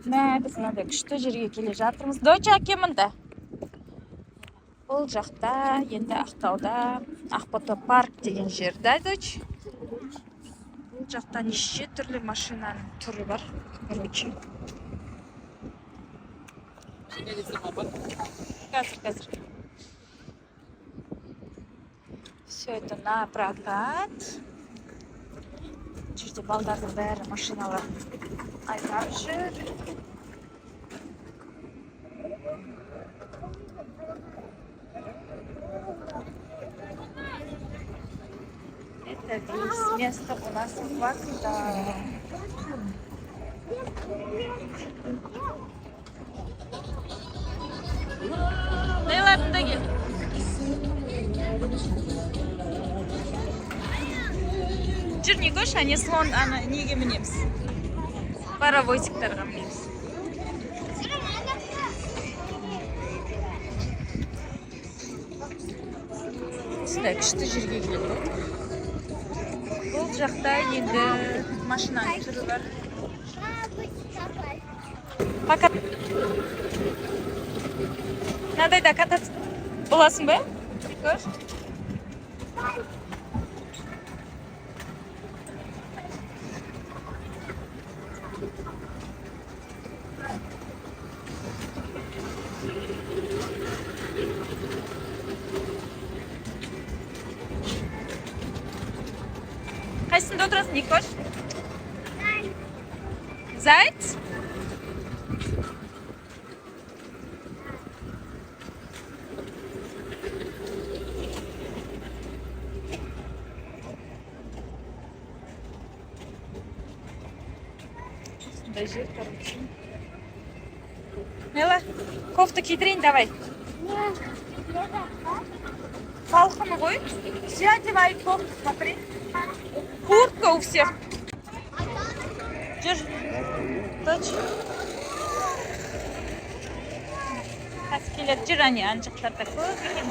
Мә, біз мынандай күшті жерге келе жатырмыз. Доча, әке мында. Бұл жақта, енді Ақтауда Ақбота парк деген жерде, доч. Бұл жақта неше түрлі машинаның түрі бар. Короче. Қазір. Все это на прокат. Жерде балдардың бәрі машиналар айдап жүр. Это весь место у нас в Ақтау. Нейлерінде кел. Жүр, не көш, әне слон, неге мінеміз? Паровозиктарға мінеміз. Осындай күшті жерге келдік. Бұл жақта енді машинаның түрі бар. Пока. Мынадайда кататься боласың ба? Көш. Қайсында отырасың, Никош? Зайц? Сондай жер, короче. Мела, кофта кидірейін, давай. Салқын ғой. Все одевают кофту, смотри. Куртка у всех. Жүр. Доч. Қазір келеді, жүр, ана жақтарда көп екен.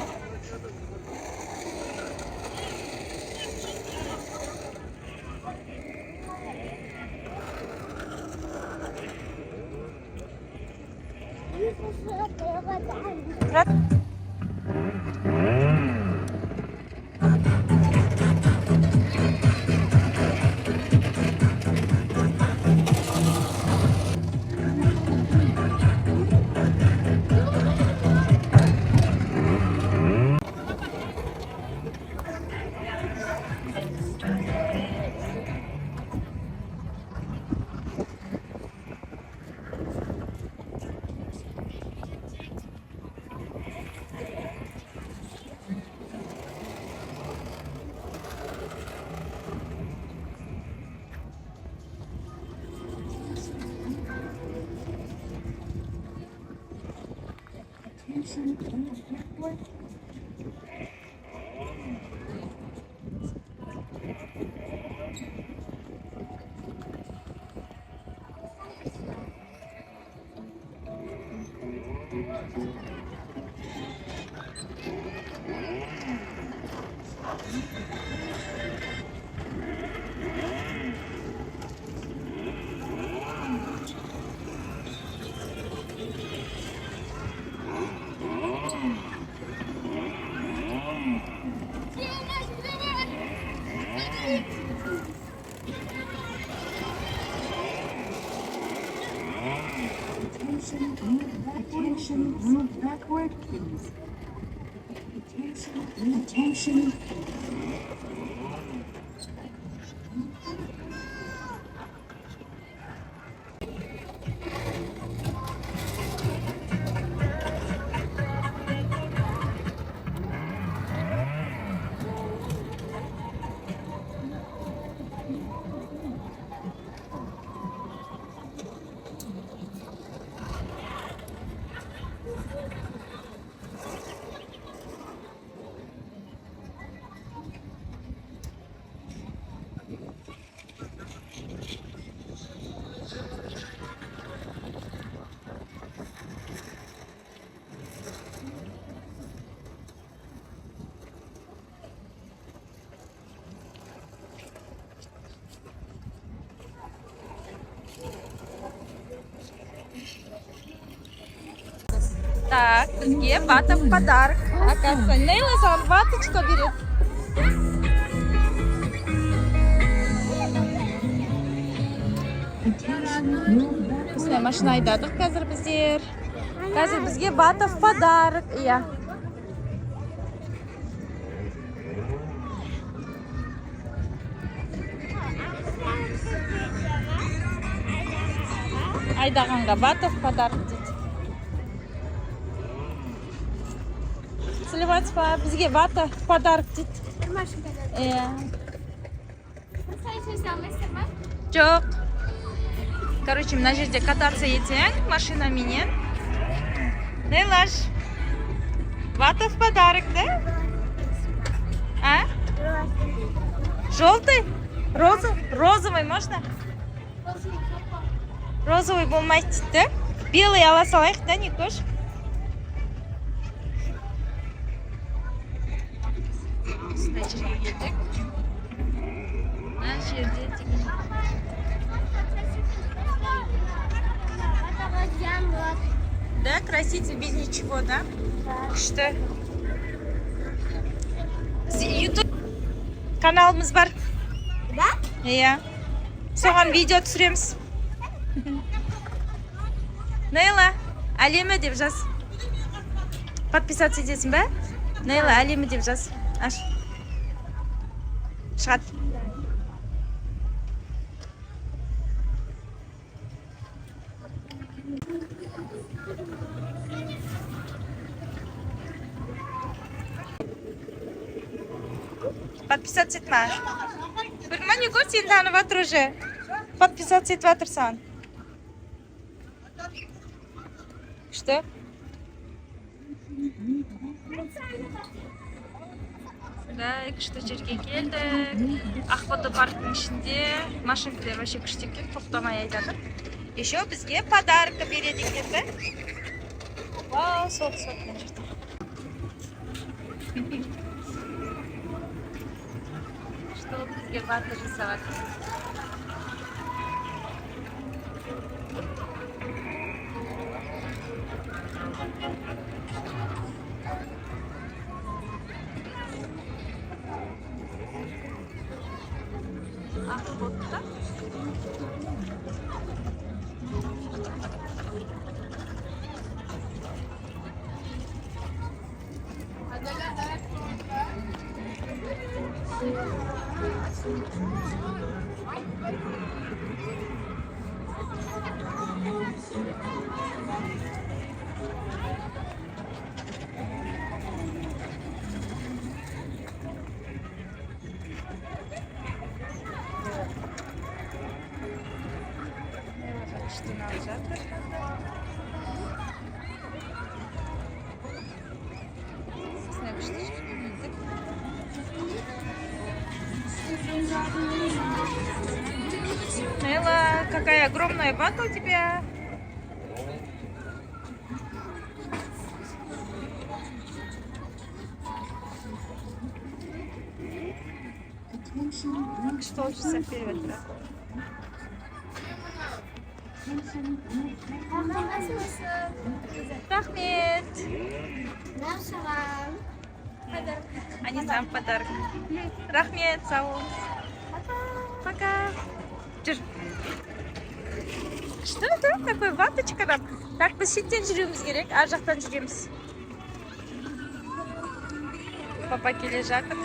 Attention, move backward, please. Attention. Так, бізге вата в подарок. Оказывается, Нейла саған ваточка береді. Осындай машина айдадық қазір біздер. Қазір бізге вата в подарок. Иә. Айдағанға вата в подарок дейді. Сәлеметсіз ба? Бізге вата в подарок дейді. Иә. Жоқ. Короче, мына жерде кататься етсең машинаменен. Нейлаш? Вата в подарок, да? А? Желтый? Розовый можно? Розовый болмайды дейді. Белый ала салайық, да, Никош? Осындай жерге келдік. Мына жерде деген. Да, краситель без ничего, да? Күшті. YouTube каналымыз бар. Да? Иә. Соған видео түсіреміз. Нейла, әлемі деп жаз. Подписаться етесің бе? Нейла, әлемі деп жаз. Аш. Шығат. Подписаться етме. Көрма, не көр, сен танып атыр уже. Подписаться етіп атырсан. Күшті? Да, күшті жерге келдік. Ақбота парктың ішінде машинкілер вообще күшті екен, тоқтамай айтады. Еще бізге подарка береді екен, да? Вау, сол мен жерде. Что бізге вата жасават. Ақбота. Күштен алып жатыр. Сізіне күшті жерге келдік. Нейла, какая огромная вата у тебя. Что лучше вперед, да? Рахмет. Они сам подарок. Рахмет, сау. Пока. Что это? Такой ваточка там. Так, біз шеттен жүреміз керек, ар жақтан жүреміз. Папа келе жатыр.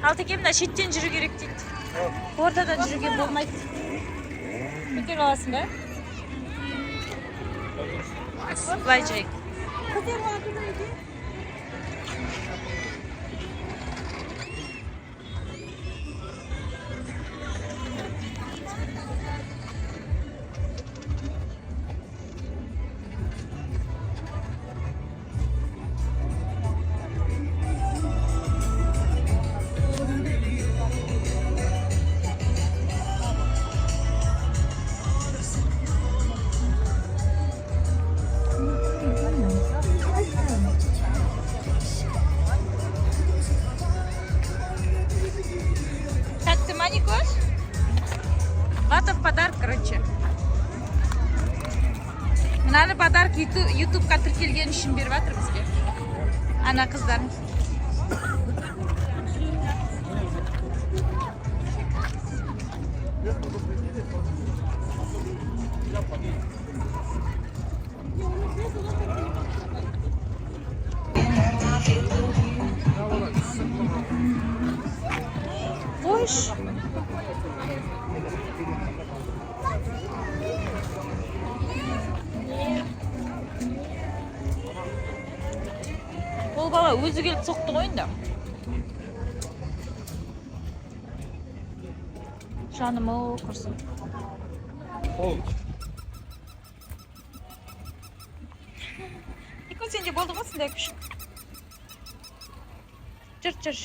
Алтеке, мына шеттен жүру керек дейді. Ортадан жүруге болмайды. Көтер аласың ба? Былай жүрейік. Ребята, в подарок, короче. Мынаны подарок ютубқа тіркелген үшін беріп жатыр бізге. Ана қыздарымыз. Қойш. Ол бала өзі келіп соқты ғой енді. Жаным о құрсын. Екін сенде болды ма сындай күш? Жүр.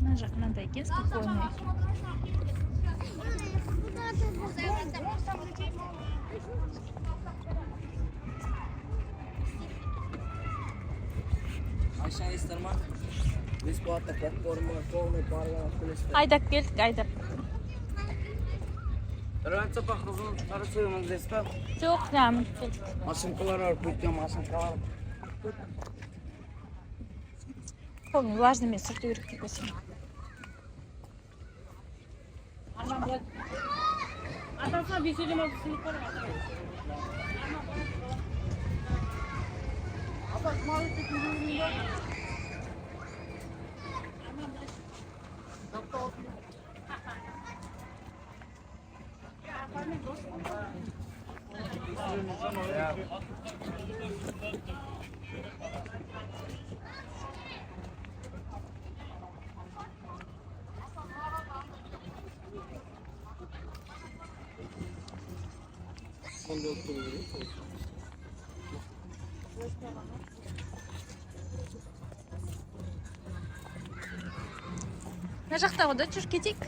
Мына жақ мынандай екен, спокойный. Aşağı istirma. Бесплатно попкорн, полный парламент. Айдап келдік, айдап. Раньше похожу, нарисуем здесь, да? Жоқ, нәмін келдік. Машинкалар var, büyük машинкалар. Помню, влажный мен сұрты өрік деп өсем. Атасына бесеуден алып сынып бар. Ата мал етіп жүрмейді. Мына жақта ғой да жүр кетейік.